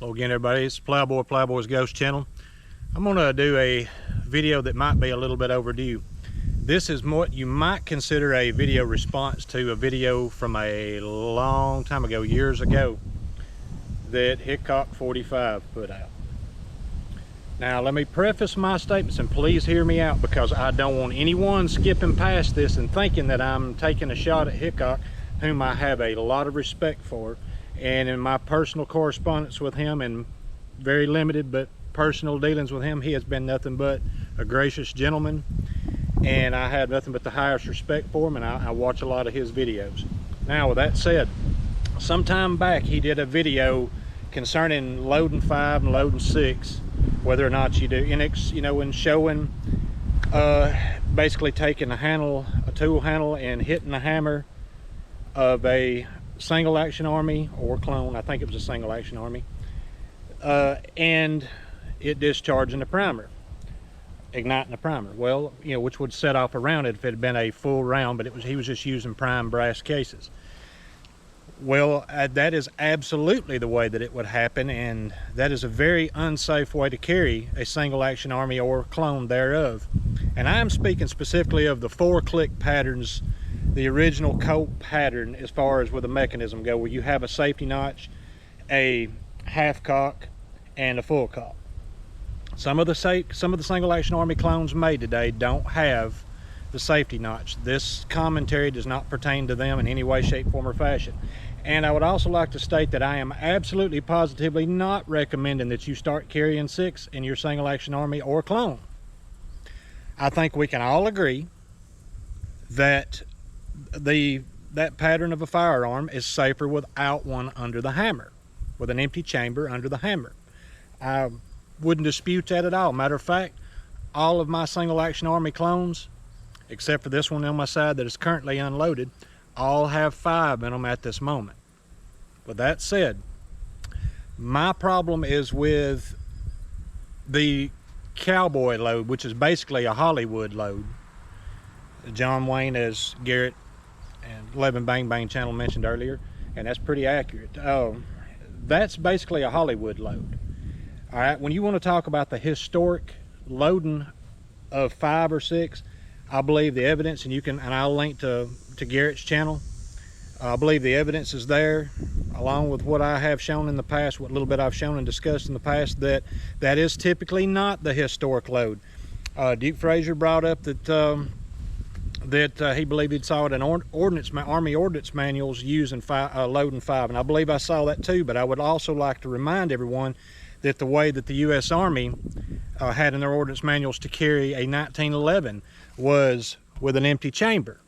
Hello again, everybody. It's Plowboy's Ghost Channel. I'm going to do a video that might be a little bit overdue. This is what you might consider a video response to a video from a long time ago, years ago, that Hickok45 put out. Now, let me preface my statements, and please hear me out, because I don't want anyone skipping past this and thinking that I'm taking a shot at Hickok, whom I have a lot of respect for. And in my personal correspondence with him, and very limited but personal dealings with him, he has been nothing but a gracious gentleman, and I have nothing but the highest respect for him, and I watch a lot of his videos. Now, with that said, some time back he did a video concerning loading 5 and loading 6, whether or not you do NX, and showing basically taking a tool handle and hitting the hammer of a single action army or clone. I think it was a single action army, and it discharging the primer, igniting the primer. Well, which would set off a round if it had been a full round, but he was just using prime brass cases. Well, that is absolutely the way that it would happen, and that is a very unsafe way to carry a single action army or clone thereof. And I am speaking specifically of the 4-click patterns, the original Colt pattern, as far as where the mechanism go, where you have a safety notch, a half cock, and a full cock. Some of the single action army clones made today don't have the safety notch. This commentary does not pertain to them in any way, shape, form, or fashion. And I would also like to state that I am absolutely positively not recommending that you start carrying 6 in your single action army or clone. I think we can all agree that that pattern of a firearm is safer without one under the hammer, with an empty chamber under the hammer. I wouldn't dispute that at all. Matter of fact, all of my single action army clones, except for this one on my side that is currently unloaded, all have 5 in them at this moment. With that said, my problem is with the cowboy load, which is basically a Hollywood load. John Wayne, as Garrett and 11 Bang Bang channel mentioned earlier, and that's pretty accurate. That's basically a Hollywood load. All right, when you want to talk about the historic loading of 5 or 6, I believe the evidence, and I'll link to Garrett's channel. I believe the evidence is there, along with what I have shown in the past, what little bit I've shown and discussed in the past, that is typically not the historic load. Duke Frazier brought up that he believed he'd saw it in Army Ordnance manuals using loading 5, and I believe I saw that too. But I would also like to remind everyone that the way that the U.S. Army had in their ordnance manuals to carry a 1911 was with an empty chamber.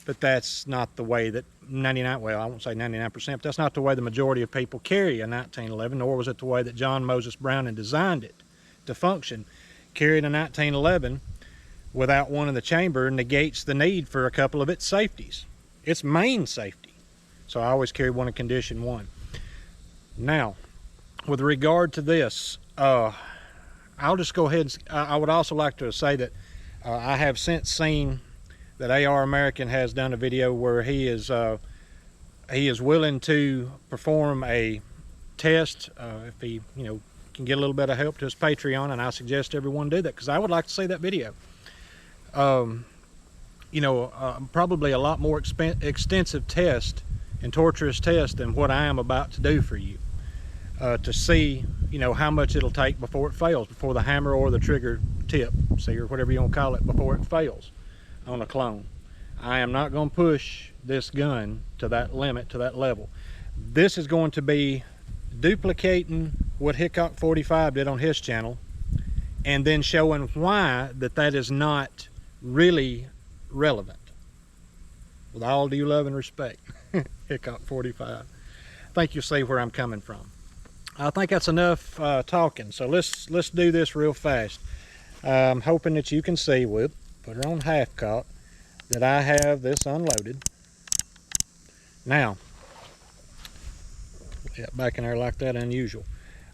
But that's not the way that I won't say 99%, but that's not the way the majority of people carry a 1911, nor was it the way that John Moses Browning designed it to function. Carrying a 1911 without one in the chamber negates the need for a couple of its safeties, its main safety. So I always carry one in condition 1. Now, with regard to this, I'll just go ahead and I would also like to say that I have since seen that AR American has done a video where he is willing to perform a test if he can get a little bit of help to his Patreon, and I suggest everyone do that, because I would like to see that video. Probably a lot more extensive test and torturous test than what I am about to do for you, to see how much it'll take before it fails, before the hammer or the trigger tip, or whatever you want to call it, before it fails on a clone. I am not going to push this gun to that limit, to that level. This is going to be duplicating what Hickok45 did on his channel, and then showing why that is not really relevant. With all due love and respect, Hickok45. I think you'll see where I'm coming from. I think that's enough talking, so let's do this real fast. I'm hoping that you can see, we'll put her on half cock, that I have this unloaded. Now, back in there like that, unusual.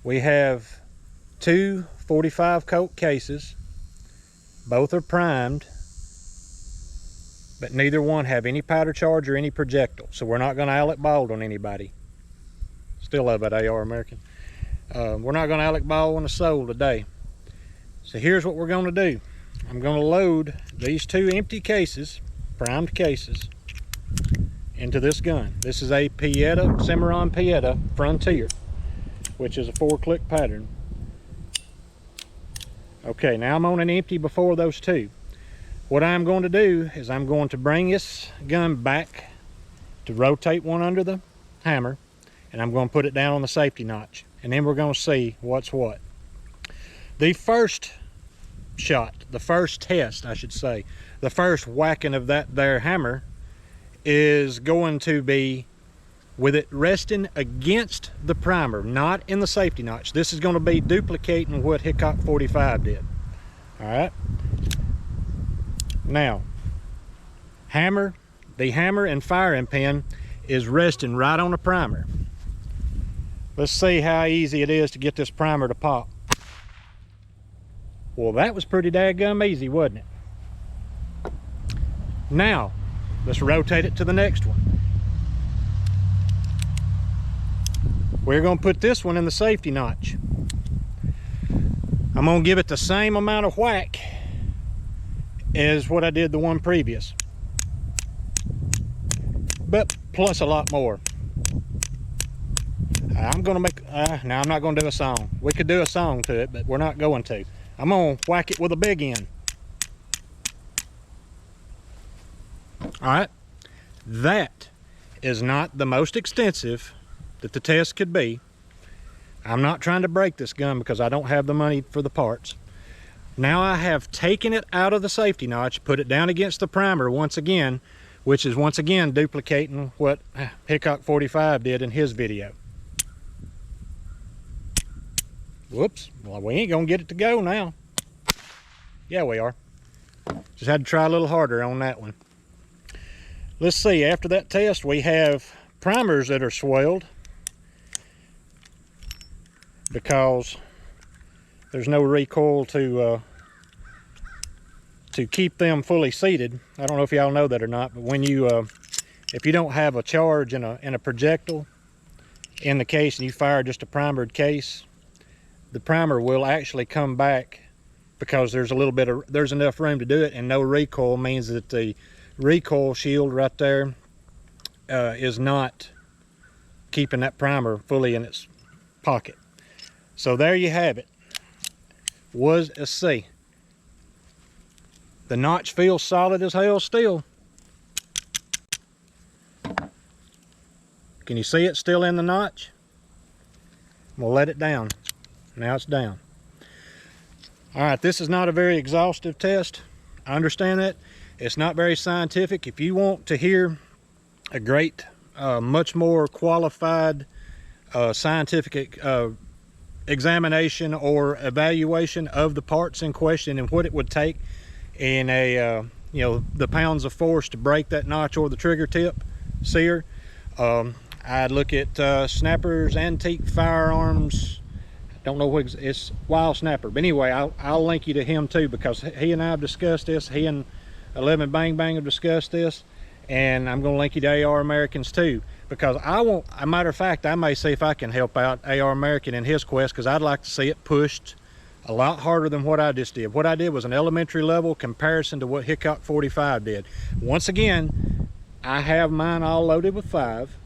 We have 2 45 Colt cases. Both are primed, but neither one have any powder charge or any projectile, so we're not going to Alec Bald on anybody. Still love that AR American. We're not going to Alec Ball on the sole today. So here's what we're going to do. I'm going to load these two empty cases, primed cases, into this gun. This is a Pieta, Cimarron Pieta Frontier, which is a 4-click pattern. Okay, now I'm on an empty before those two. What I'm going to do is I'm going to bring this gun back to rotate one under the hammer, and I'm going to put it down on the safety notch, and then we're going to see what's what. The first shot, the first test I should say, the first whacking of that there hammer is going to be with it resting against the primer, not in the safety notch. This is going to be duplicating what Hickok45 did. All right. Now, the hammer and firing pin is resting right on the primer. Let's see how easy it is to get this primer to pop. Well, that was pretty daggum easy, wasn't it? Now, let's rotate it to the next one. We're going to put this one in the safety notch. I'm going to give it the same amount of whack as what I did the one previous, but plus a lot more. I'm going to make, now I'm not going to do a song. We could do a song to it, but we're not going to. I'm going to whack it with a big end. All right, that is not the most extensive that the test could be. I'm not trying to break this gun because I don't have the money for the parts. Now I have taken it out of the safety notch, put it down against the primer once again, which is once again duplicating what Hickok45 did in his video. Whoops, well, we ain't gonna get it to go now. Yeah, we are. Just had to try a little harder on that one. Let's see, after that test, we have primers that are swelled because there's no recoil to keep them fully seated. I don't know if y'all know that or not, but when you, if you don't have a charge in a projectile in the case and you fire just a primered case, the primer will actually come back because there's enough room to do it, and no recoil means that the recoil shield right there is not keeping that primer fully in its pocket. So there you have it. Was a C. The notch feels solid as hell still. Can you see it still in the notch? We'll let it down. Now it's down. All right, this is not a very exhaustive test. I understand that. It's not very scientific. If you want to hear a great, much more qualified scientific examination or evaluation of the parts in question and what it would take in a, the pounds of force to break that notch or the trigger tip sear, I'd look at Snapper's Antique Firearms. Don't know what it's Wild Snapper, but anyway, I'll link you to him too, because he and I have discussed this. He and 11 Bang Bang have discussed this, and I'm going to link you to AR Americans too, because a matter of fact, I may see if I can help out AR American in his quest, because I'd like to see it pushed a lot harder than what I just did. What I did was an elementary level comparison to what Hickok45 did. Once again, I have mine all loaded with 5.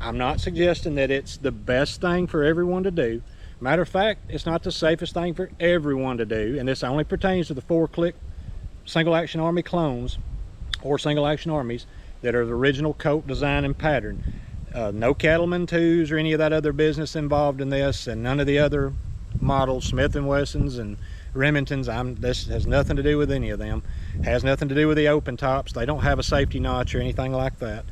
I'm not suggesting that it's the best thing for everyone to do. Matter of fact, it's not the safest thing for everyone to do, and this only pertains to the 4-click single action army clones or single action armies that are the original Colt design and pattern. No Cattleman 2s or any of that other business involved in this, and none of the other models, Smith & Wessons and Remingtons. This has nothing to do with any of them. Has nothing to do with the open tops. They don't have a safety notch or anything like that.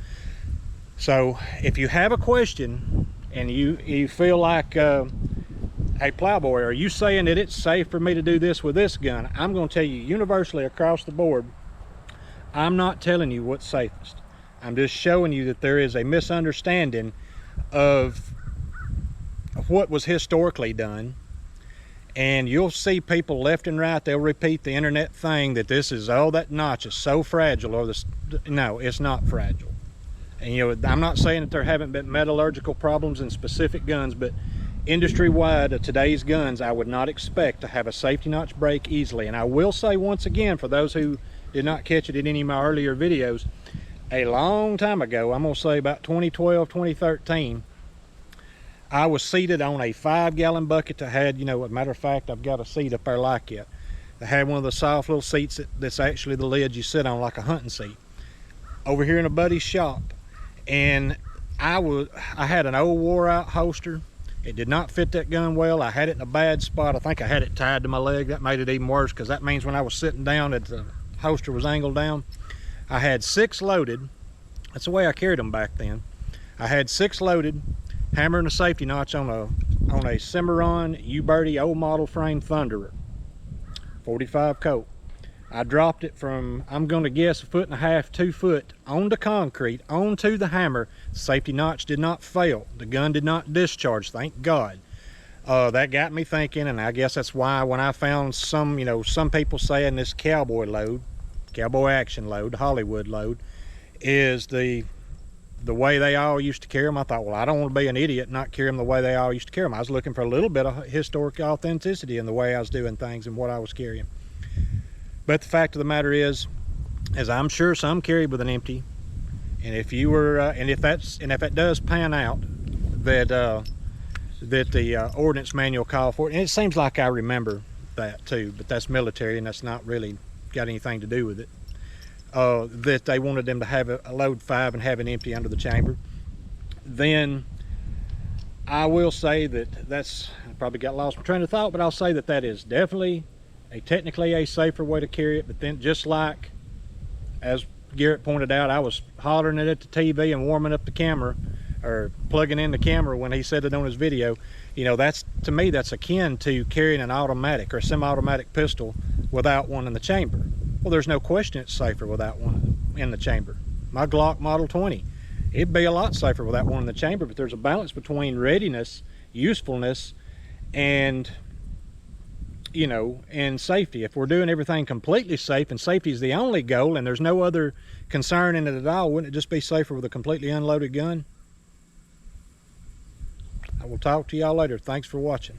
So if you have a question and you feel like, hey Plowboy, are you saying that it's safe for me to do this with this gun? I'm going to tell you universally across the board, I'm not telling you what's safest. I'm just showing you that there is a misunderstanding of what was historically done. And you'll see people left and right, they'll repeat the internet thing that this is, oh, that notch is so fragile, or this. No, it's not fragile. And I'm not saying that there haven't been metallurgical problems in specific guns, but industry-wide of today's guns, I would not expect to have a safety notch break easily. And I will say once again, for those who did not catch it in any of my earlier videos, a long time ago, I'm gonna say about 2012, 2013, I was seated on a 5-gallon bucket that had, you know, as a matter of fact, I've got a seat up there like it. That had one of the soft little seats that's actually the lid you sit on like a hunting seat. Over here in a buddy's shop. And I had an old wore out holster. It did not fit that gun well. I had it in a bad spot. I think I had it tied to my leg. That made it even worse, because that means when I was sitting down that the holster was angled down. I had 6 loaded. That's the way I carried them back then. I had 6 loaded, hammer and a safety notch on a Cimarron U-Birdie old model frame Thunderer, 45 Colt. I dropped it from, I'm going to guess, 1.5 feet, 2 foot onto concrete, onto the hammer. The safety notch did not fail. The gun did not discharge, thank God. That got me thinking, and I guess that's why when I found some, you know, some people saying this cowboy load, cowboy action load, Hollywood load, is the way they all used to carry them. I thought, well, I don't want to be an idiot and not carry them the way they all used to carry them. I was looking for a little bit of historic authenticity in the way I was doing things and what I was carrying. But the fact of the matter is I'm sure some carry with an empty, and if you were, and if it does pan out that that the ordnance manual called for it, and it seems like I remember that too, but that's military and that's not really got anything to do with it. That they wanted them to have a load 5 and have an empty under the chamber, then I will say that's, I probably got lost my train of thought, but I'll say that is definitely technically a safer way to carry it. But then, just like as Garrett pointed out, I was hollering it at the TV and warming up the camera, or plugging in the camera when he said it on his video. You know, that's, to me, that's akin to carrying an automatic or semi-automatic pistol without one in the chamber. Well, there's no question it's safer without one in the chamber. My Glock Model 20, it'd be a lot safer without one in the chamber, but there's a balance between readiness, usefulness, and, you know, and safety. If we're doing everything completely safe and safety is the only goal and there's no other concern in it at all, wouldn't it just be safer with a completely unloaded gun? I will talk to y'all later. Thanks for watching.